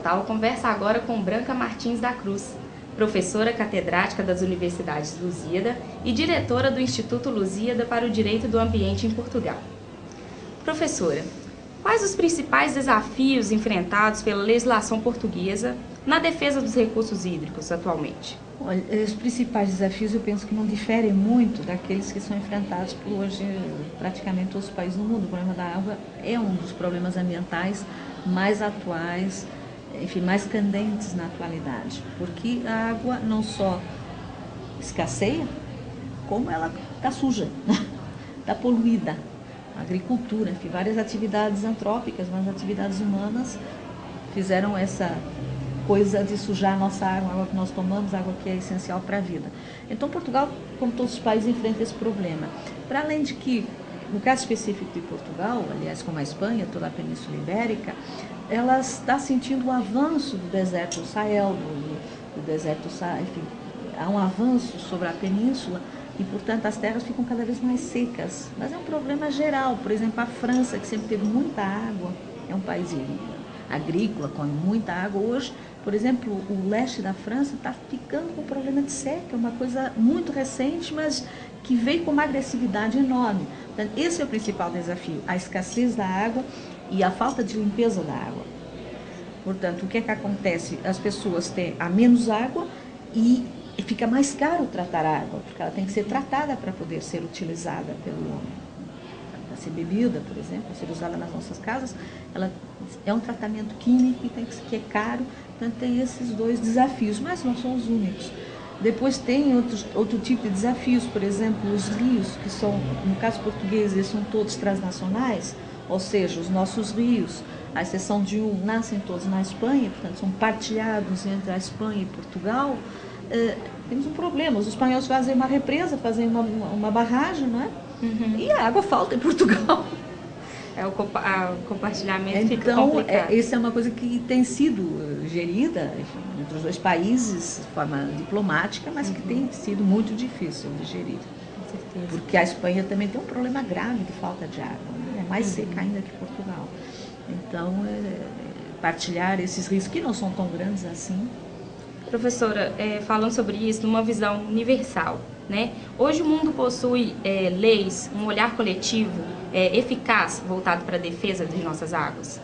Total conversa agora com Branca Martins da Cruz, professora catedrática das Universidades Lusíada e diretora do Instituto Lusíada para o Direito do Ambiente em Portugal. Professora, quais os principais desafios enfrentados pela legislação portuguesa na defesa dos recursos hídricos atualmente? Olha, os principais desafios eu penso que não diferem muito daqueles que são enfrentados por hoje praticamente todos os países do mundo. O problema da água é um dos problemas ambientais mais atuais, enfim, mais candentes na atualidade, porque a água não só escasseia, como ela está suja, está poluída. A agricultura, enfim, várias atividades antrópicas, mas atividades humanas fizeram essa coisa de sujar a nossa água, a água que nós tomamos, a água que é essencial para a vida. Então, Portugal, como todos os países, enfrenta esse problema. Para além de que, no caso específico de Portugal, aliás, como a Espanha, toda a Península Ibérica, ela está sentindo o avanço do deserto do Sahel, do deserto do Sahel, enfim, há um avanço sobre a península e, portanto, as terras ficam cada vez mais secas. Mas é um problema geral. Por exemplo, a França, que sempre teve muita água, é um país agrícola, com muita água. Hoje, por exemplo, o leste da França está ficando com problema de seca, uma coisa muito recente, mas que veio com uma agressividade enorme. Então, esse é o principal desafio, a escassez da água e a falta de limpeza da água. Portanto, o que é que acontece? As pessoas têm a menos água e fica mais caro tratar a água, porque ela tem que ser tratada para poder ser utilizada pelo homem. Para ser bebida, por exemplo, para ser usada nas nossas casas, ela é um tratamento químico que é caro. Portanto, tem esses dois desafios, mas não são os únicos. Depois tem outro tipo de desafios, por exemplo, os rios, que são, no caso português, eles são todos transnacionais, ou seja, os nossos rios, à exceção de um, nascem todos na Espanha, portanto, são partilhados entre a Espanha e Portugal. Temos um problema, os espanhóis fazem uma represa, fazem uma barragem, não é? Uhum. E a água falta em Portugal. O compartilhamento fica complicado. Então, essa é uma coisa que tem sido gerida, enfim, entre os dois países de forma diplomática, mas que tem sido muito difícil de gerir. Com certeza. Porque a Espanha também tem um problema grave de falta de água, né? É mais seca ainda que Portugal. Então, partilhar esses riscos, que não são tão grandes assim. Professora, falando sobre isso numa visão universal, né? Hoje o mundo possui leis, um olhar coletivo eficaz voltado para a defesa de nossas águas?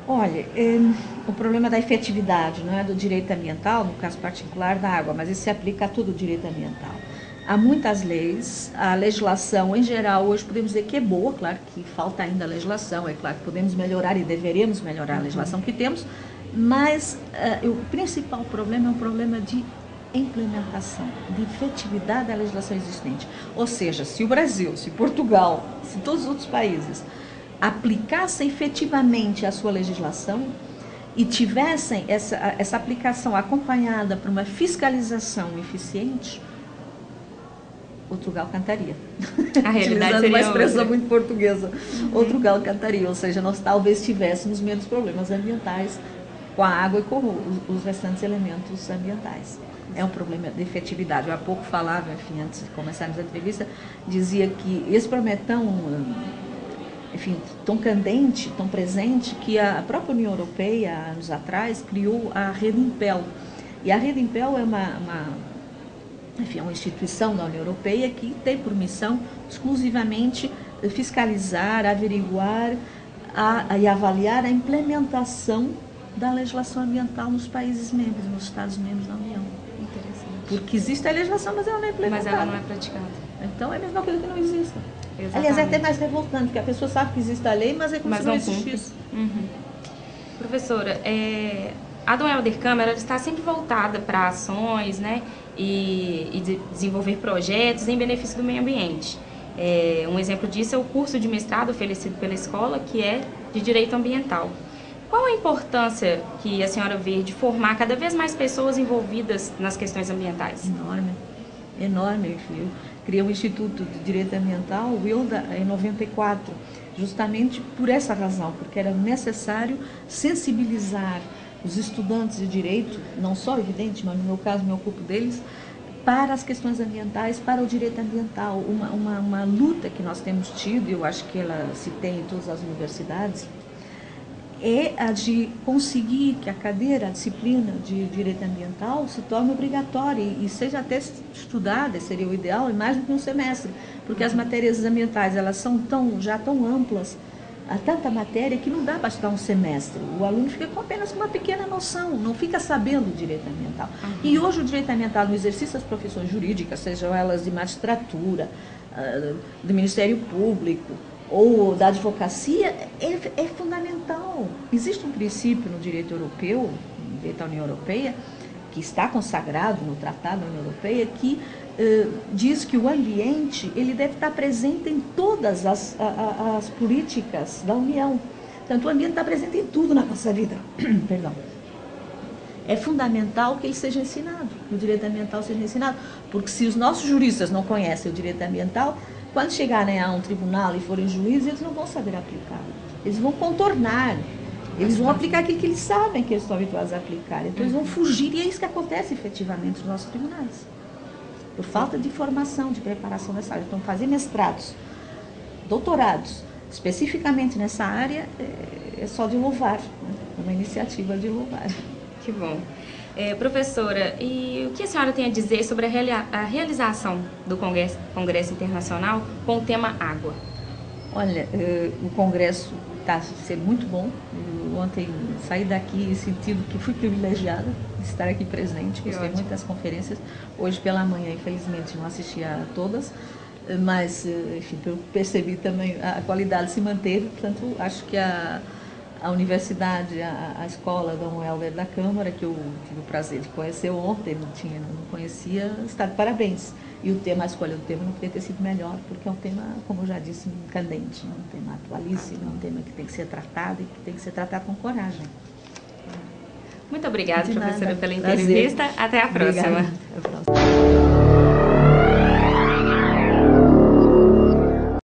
Olha, o problema da efetividade, não é do direito ambiental, no caso particular da água, mas isso se aplica a todo o direito ambiental. Há muitas leis, a legislação em geral hoje podemos dizer que é boa, claro que falta ainda a legislação, é claro que podemos melhorar e deveremos melhorar a legislação que temos, mas o principal problema é um problema de implementação, de efetividade da legislação existente. Ou seja, se o Brasil, se Portugal, se todos os outros países aplicassem efetivamente a sua legislação e tivessem essa aplicação acompanhada por uma fiscalização eficiente, outro galo cantaria. A realidade utilizando seria uma expressão outra. muito portuguesa. Outro galo cantaria, ou seja, nós talvez tivéssemos menos problemas ambientais com a água e com os restantes elementos ambientais. É um problema de efetividade. Eu há pouco falava, enfim, antes de começarmos a entrevista, dizia que esse problema é tão candente, tão presente, que a própria União Europeia, há anos atrás, criou a Rede Impel. E a Rede Impel é uma instituição da União Europeia que tem por missão exclusivamente fiscalizar, averiguar e avaliar a implementação da legislação ambiental nos países membros, nos Estados-membros da União. Interessante. Porque existe a legislação, mas ela não é implementada. Mas ela não é praticada. Então é a mesma coisa que não existe. Exatamente. Aliás, é até mais revoltante, porque a pessoa sabe que existe a lei, mas é como se não existisse. Uhum. Professora, a Dom Helder Câmara está sempre voltada para ações, né, e desenvolver projetos em benefício do meio ambiente. Um exemplo disso é o curso de mestrado oferecido pela escola, que é de Direito Ambiental. Qual a importância que a senhora vê de formar cada vez mais pessoas envolvidas nas questões ambientais? Enorme, enorme. Eu criei um Instituto de Direito Ambiental, o ILDA, em 94, justamente por essa razão, porque era necessário sensibilizar os estudantes de direito, não só evidente, mas no meu caso me ocupo deles, para as questões ambientais, para o direito ambiental. Uma luta que nós temos tido, eu acho que ela se tem em todas as universidades, é a de conseguir que a cadeira, a disciplina de direito ambiental se torne obrigatória e seja até estudada, seria o ideal, em mais do que um semestre, porque as matérias ambientais elas são já tão amplas, há tanta matéria que não dá para estudar um semestre. O aluno fica com apenas uma pequena noção, não fica sabendo o direito ambiental. E hoje o direito ambiental no exercício das profissões jurídicas, sejam elas de magistratura, do Ministério Público, ou da advocacia, é fundamental. Existe um princípio no direito europeu, no direito da União Europeia, que está consagrado no Tratado da União Europeia, que diz que o ambiente ele deve estar presente em todas as políticas da União. Portanto, o ambiente está presente em tudo na nossa vida. Perdão. É fundamental que ele seja ensinado, que o direito ambiental seja ensinado, porque se os nossos juristas não conhecem o direito ambiental, quando chegarem a um tribunal e forem juízes, eles não vão saber aplicar. Eles vão contornar. Eles vão aplicar aquilo que eles sabem que eles estão habituados a aplicar. Então, eles vão fugir. E é isso que acontece efetivamente nos nossos tribunais. Por falta de formação, de preparação nessa área. Então, fazer mestrados, doutorados, especificamente nessa área, é só de louvar. Né? É uma iniciativa de louvar. Que bom. Professora, e o que a senhora tem a dizer sobre a realização do Congresso Internacional com o tema água? Olha, o Congresso está sendo muito bom. Eu ontem saí daqui sentindo que fui privilegiada de estar aqui presente. Gostei muito das conferências. Hoje pela manhã, infelizmente, não assisti a todas, mas, enfim, eu percebi também a qualidade se manteve. Portanto, acho que a universidade, a escola Dom Helder da Câmara, que eu tive o prazer de conhecer ontem, não conhecia, está de parabéns. E a escolha do tema não poderia ter sido melhor, porque é um tema, como eu já disse, candente, um tema atualíssimo, um tema que tem que ser tratado e que tem que ser tratado com coragem. Muito obrigada, professora, pela entrevista. Até a próxima. Obrigada.